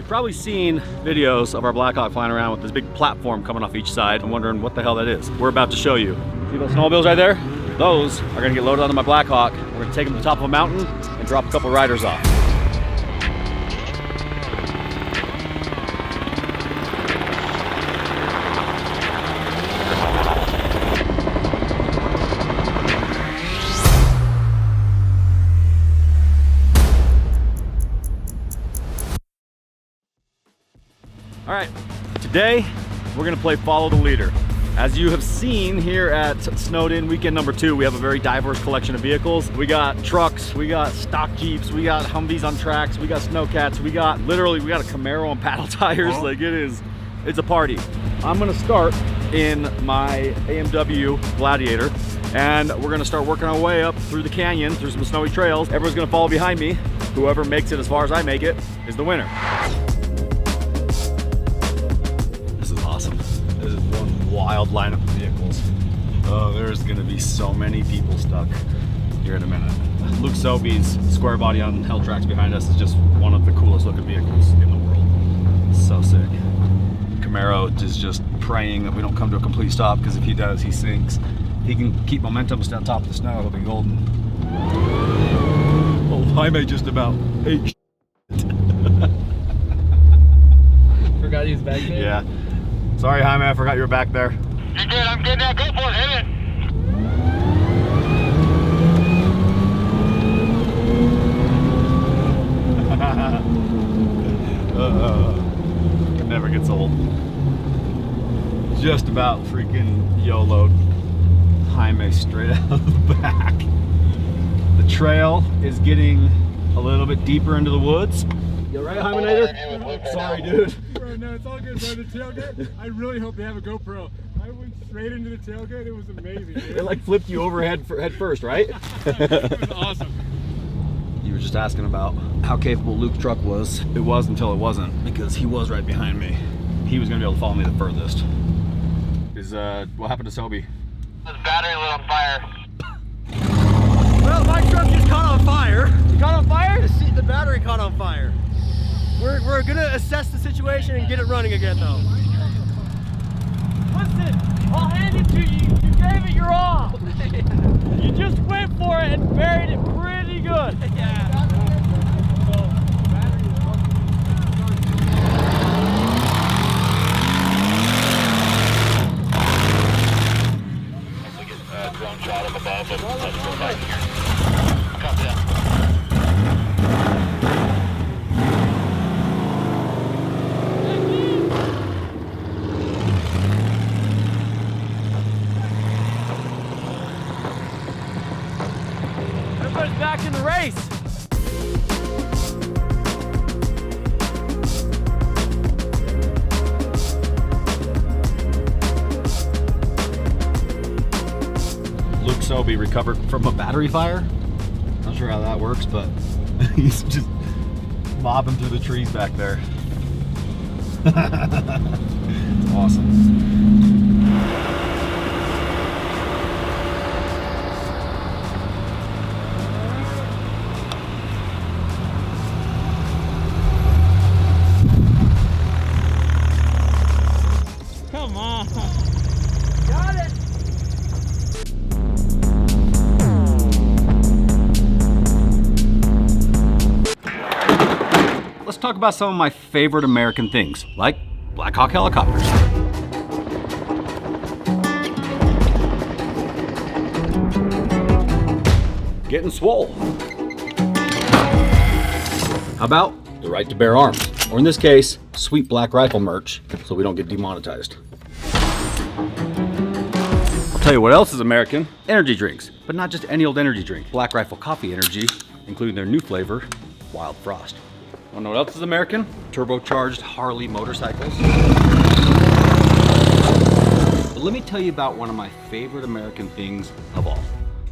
You've probably seen videos of our Blackhawk flying around with this big platform coming off each side and wondering what the hell that is. We're about to show you. See those snowmobiles right there? Those are gonna get loaded onto my Blackhawk. We're gonna take them to the top of a mountain and drop a couple riders off. All right, today we're gonna play Follow the Leader. As you have seen here at Snowed In Weekend number 2, we have a very diverse collection of vehicles. We got trucks, we got stock Jeeps, we got Humvees on tracks, we got Snowcats, we got a Camaro on paddle tires. Like it's a party. I'm gonna start in my AMW Gladiator, and we're gonna start working our way up through the canyon, through some snowy trails. Everyone's gonna follow behind me. Whoever makes it as far as I make it is the winner. This is one wild lineup of vehicles. Oh, there's gonna be so many people stuck here in a minute. Luke Sobey's square body on hell tracks behind us is just one of the coolest looking vehicles in the world. It's so sick. Camaro is just praying that we don't come to a complete stop, because if he does, he sinks. He can keep momentum, stay on top of the snow, he'll be golden. Oh, Jaime just about ate Forgot he was back there? Yeah. Sorry, Jaime, I forgot you were back there. You're good, I'm good now. Go for it, hit it. Never gets old. Just about freaking YOLO'd Jaime straight out of the back. The trail is getting a little bit deeper into the woods. You right, Hymenator? Sorry, dude. Bro, no, it's all good, bro. The tailgate, I really hope they have a GoPro. I went straight into the tailgate. It was amazing, dude. It like flipped you over head first, right? It was awesome. You were just asking about how capable Luke's truck was. It was until it wasn't, because he was right behind me. He was gonna be able to follow me the furthest. What happened to Sobey? His battery lit on fire. Well, my truck just caught on fire. It caught on fire? The battery caught on fire. We're gonna assess the situation and get it running again, though. Listen, I'll hand it to you. You gave it your all. You just went for it and buried it pretty good. Yeah. Drone shot up above, but let's go back here. Copy that. Everybody's back in the race. Luke Sobey recovered from a battery fire. Not sure how that works, but he's just mobbing through the trees back there. Awesome. Come on. Got it. Let's talk about some of my favorite American things, like Blackhawk helicopters. Getting swole. How about the right to bear arms? Or in this case, sweet black rifle merch, so we don't get demonetized. I'll tell you what else is American. Energy drinks, but not just any old energy drink. Black Rifle Coffee Energy, including their new flavor, Wild Frost. Wanna know what else is American? Turbocharged Harley motorcycles. But let me tell you about one of my favorite American things of all,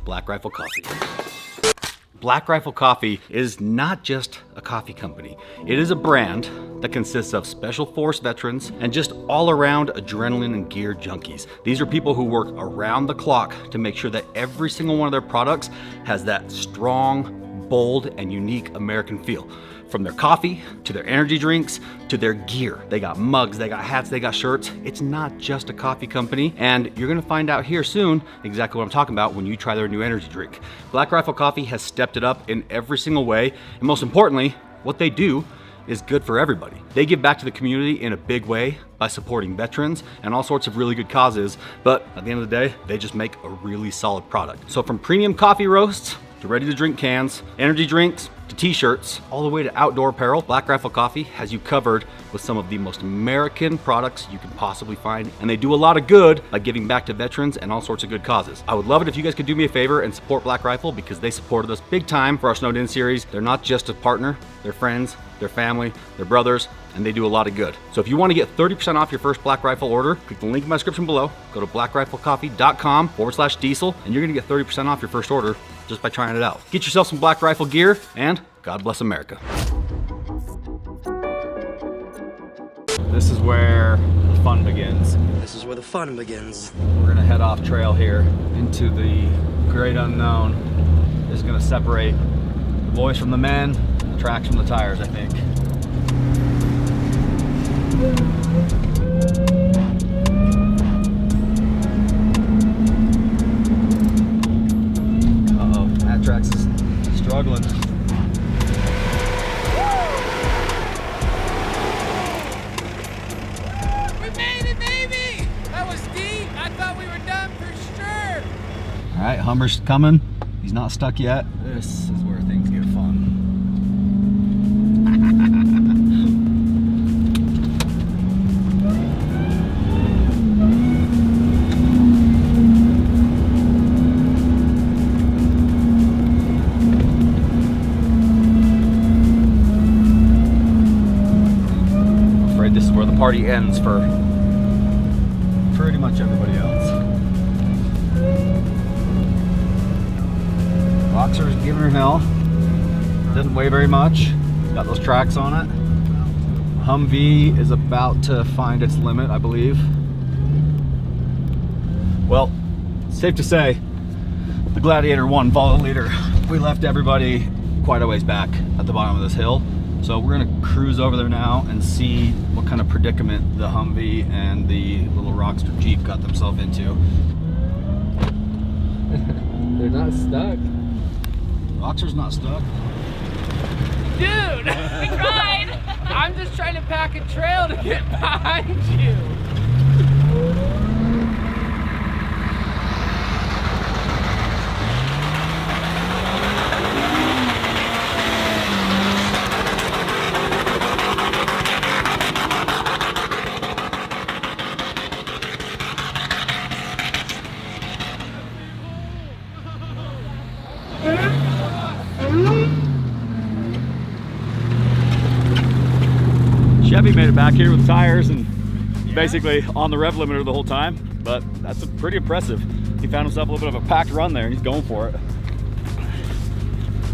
Black Rifle Coffee. Black Rifle Coffee is not just a coffee company. It is a brand that consists of Special Force veterans and just all around adrenaline and gear junkies. These are people who work around the clock to make sure that every single one of their products has that strong, bold, and unique American feel. From their coffee, to their energy drinks, to their gear. They got mugs, they got hats, they got shirts. It's not just a coffee company, and you're gonna find out here soon exactly what I'm talking about when you try their new energy drink. Black Rifle Coffee has stepped it up in every single way, and most importantly, what they do is good for everybody. They give back to the community in a big way by supporting veterans and all sorts of really good causes, but at the end of the day, they just make a really solid product. So from premium coffee roasts to ready to drink cans, energy drinks, to t-shirts, all the way to outdoor apparel, Black Rifle Coffee has you covered with some of the most American products you can possibly find, and they do a lot of good by giving back to veterans and all sorts of good causes. I would love it if you guys could do me a favor and support Black Rifle, because they supported us big time for our Snowed In series. They're not just a partner, they're friends, their family, their brothers, and they do a lot of good. So if you want to get 30% off your first Black Rifle order, click the link in my description below, go to blackriflecoffee.com/diesel, and you're gonna get 30% off your first order just by trying it out. Get yourself some Black Rifle gear, and God bless America. This is where the fun begins. This is where the fun begins. We're gonna head off trail here into the great unknown. This is gonna separate the boys from the men, the tracks from the tires, I think. Uh-oh, that track's struggling. We made it, baby! That was deep. I thought we were done for sure. All right, Hummer's coming. He's not stuck yet. This is where things get fun. I'm afraid this is where the party ends for pretty much everybody else. Boxer's giving her hell. Doesn't weigh very much. Got those tracks on it. Humvee is about to find its limit, I believe. Well, safe to say, the Gladiator won, follow the leader. We left everybody quite a ways back at the bottom of this hill. So we're gonna cruise over there now and see what kind of predicament the Humvee and the little Rockster Jeep got themselves into. They're not stuck. Roxer's not stuck. Dude! We tried! I'm just trying to pack a trail to get behind you. Chevy made it back here with tires and basically on the rev limiter the whole time, but that's pretty impressive. He found himself a little bit of a packed run there and he's going for it.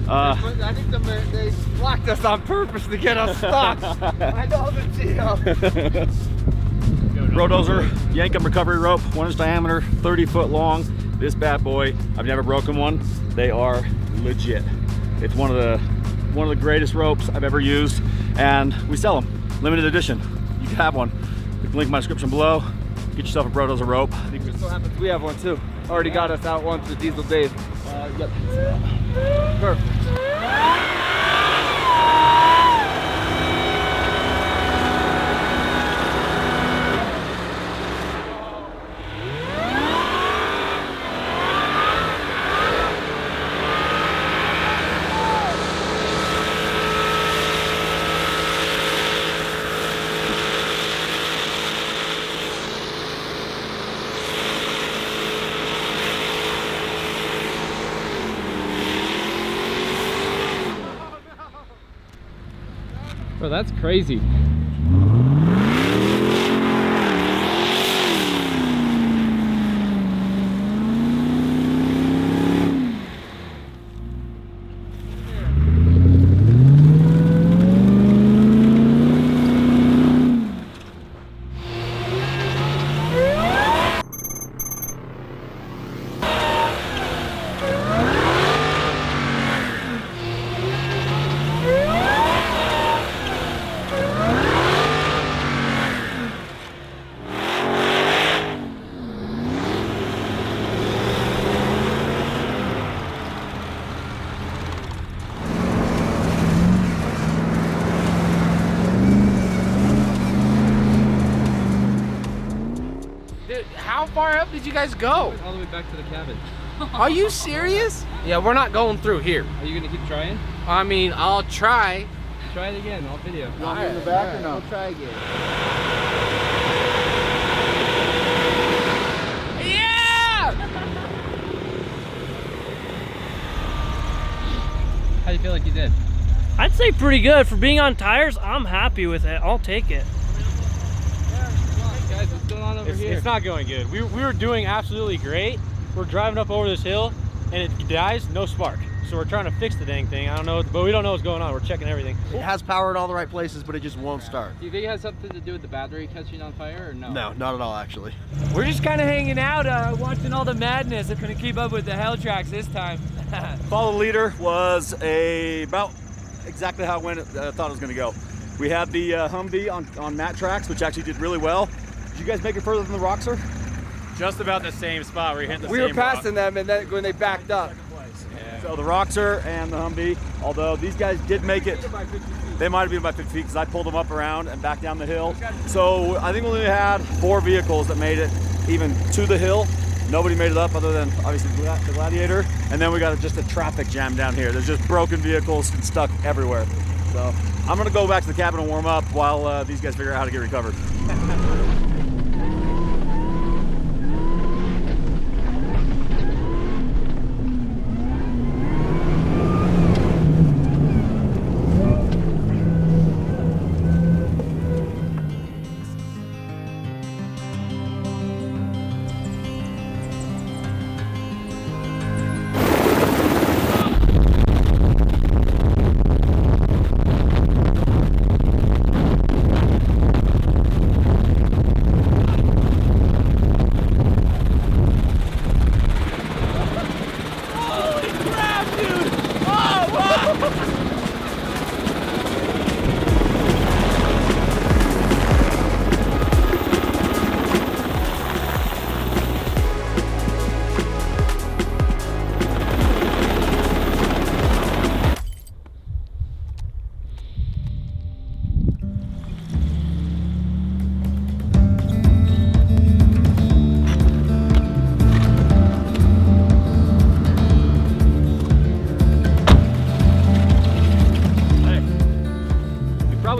I think they blocked us on purpose to get us stuck. I know the deal. Rodozer Yankum recovery rope, 1 inch diameter, 30 foot long. This bad boy, I've never broken one. They are legit. It's one of the greatest ropes I've ever used, and we sell them. Limited edition. You can have one. Click the link in my description below. Get yourself a Rodozer rope. I think it so happens we have one too. Already got us out once with Diesel Dave. Yep. Perfect. Bro, that's crazy. far up did you guys go? All the way back to the cabin. Are you serious? Yeah, we're not going through here. Are you gonna keep trying? I mean, I'll try. Try it again, I'll video. You want me in the back or no? I'll try again. Yeah! How do you feel like you did? I'd say pretty good. For being on tires, I'm happy with it. I'll take it. Guys, what's going on over here? It's not going good. We were doing absolutely great. We're driving up over this hill and it dies, no spark. So we're trying to fix the dang thing. I don't know, but we don't know what's going on. We're checking everything. It has power in all the right places, but it just won't start. Do you think it has something to do with the battery catching on fire or no? No, not at all actually. We're just kind of hanging out, watching all the madness. I couldn't keep up with the hell tracks this time. Follow the leader was about exactly how I thought it was going to go. We had the Humvee on mat tracks, which actually did really well. Did you guys make it further than the Roxer? Just about the same spot where you hit the We same were passing them and then when they backed up. Yeah. So the Roxer and the Humvee, although these guys did make it, they might have been about 50 feet because I pulled them up around and back down the hill. So I think we only had 4 vehicles that made it even to the hill. Nobody made it up other than obviously the Gladiator. And then we got just a traffic jam down here. There's just broken vehicles and stuck everywhere. So I'm gonna go back to the cabin and warm up while these guys figure out how to get recovered.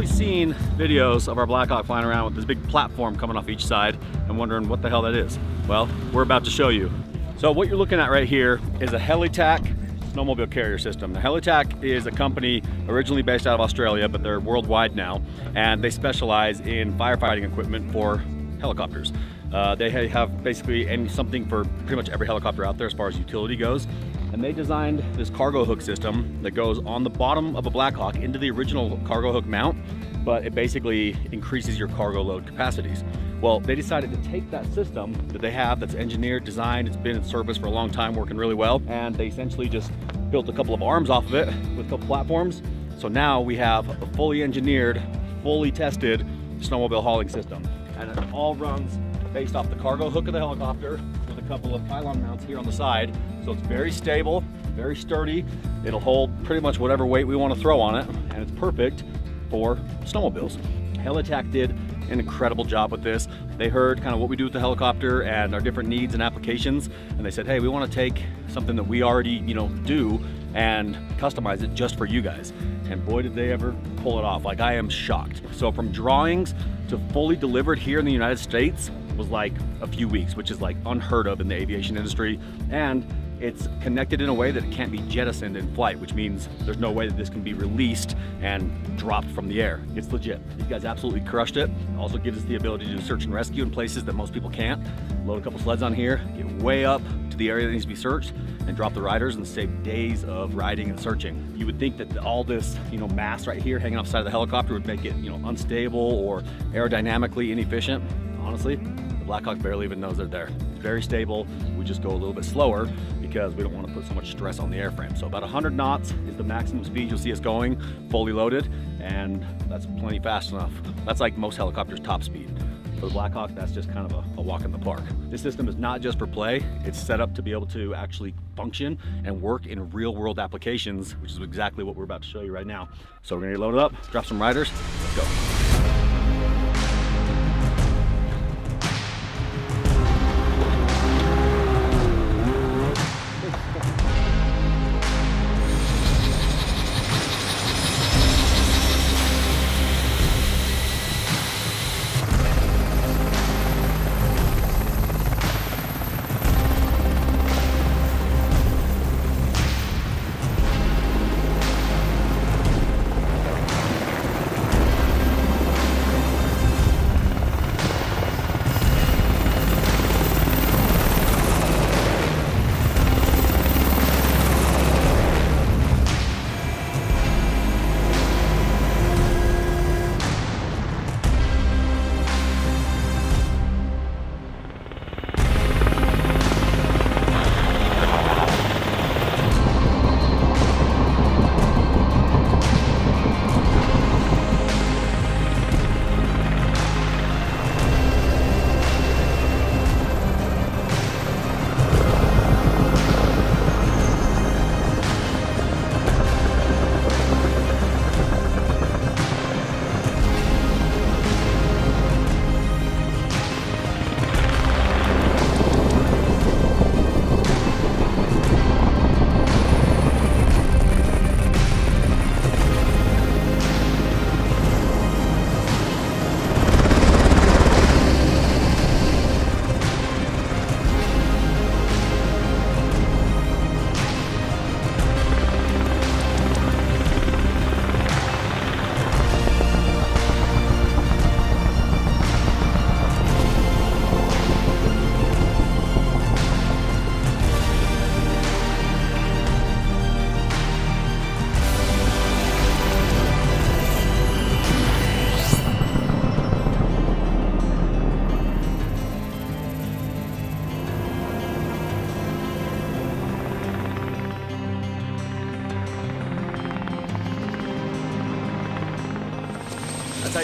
Seen videos of our Blackhawk flying around with this big platform coming off each side and wondering what the hell that is. Well, we're about to show you. So what you're looking at right here is a HeliTac snowmobile carrier system. Now, HeliTac is a company originally based out of Australia, but they're worldwide now, and they specialize in firefighting equipment for helicopters. They have basically something for pretty much every helicopter out there as far as utility goes. And they designed this cargo hook system that goes on the bottom of a Blackhawk into the original cargo hook mount, but it basically increases your cargo load capacities. Well, they decided to take that system that they have that's engineered, designed, it's been in service for a long time, working really well, and they essentially just built a couple of arms off of it with a couple platforms. So now we have a fully engineered, fully tested snowmobile hauling system. And it all runs based off the cargo hook of the helicopter with a couple of pylon mounts here on the side. So it's very stable, very sturdy. It'll hold pretty much whatever weight we want to throw on it, and it's perfect for snowmobiles. HeliTac did an incredible job with this. They heard kind of what we do with the helicopter and our different needs and applications, and they said, hey, we want to take something that we already, do and customize it just for you guys. And boy, did they ever pull it off. Like, I am shocked. So from drawings to fully delivered here in the United States was like a few weeks, which is like unheard of in the aviation industry. And it's connected in a way that it can't be jettisoned in flight, which means there's no way that this can be released and dropped from the air. It's legit. These guys absolutely crushed it. Also gives us the ability to do search and rescue in places that most people can't. Load a couple sleds on here, get way up to the area that needs to be searched, and drop the riders and save days of riding and searching. You would think that all this, mass right here hanging off the side of the helicopter would make it, unstable or aerodynamically inefficient. Honestly, the Blackhawk barely even knows they're there. It's very stable. We just go a little bit slower because we don't want to put so much stress on the airframe. So about 100 knots is the maximum speed you'll see us going, fully loaded, and that's plenty fast enough. That's like most helicopters' top speed. For the Blackhawk, that's just kind of a walk in the park. This system is not just for play. It's set up to be able to actually function and work in real world applications, which is exactly what we're about to show you right now. So we're gonna get loaded up, drop some riders, let's go.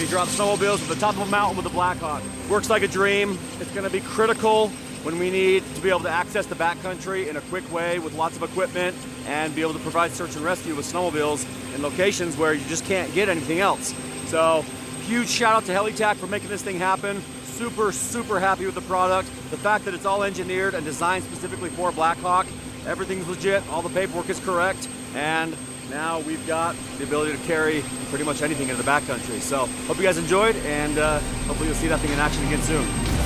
drop snowmobiles at the top of a mountain with the Blackhawk. Works like a dream. It's gonna be critical when we need to be able to access the backcountry in a quick way with lots of equipment and be able to provide search and rescue with snowmobiles in locations where you just can't get anything else. So huge shout out to HeavyDSparks for making this thing happen. Super, super happy with the product. The fact that it's all engineered and designed specifically for Blackhawk. Everything's legit, all the paperwork is correct, and now we've got the ability to carry pretty much anything into the backcountry. So hope you guys enjoyed, and hopefully you'll see that thing in action again soon.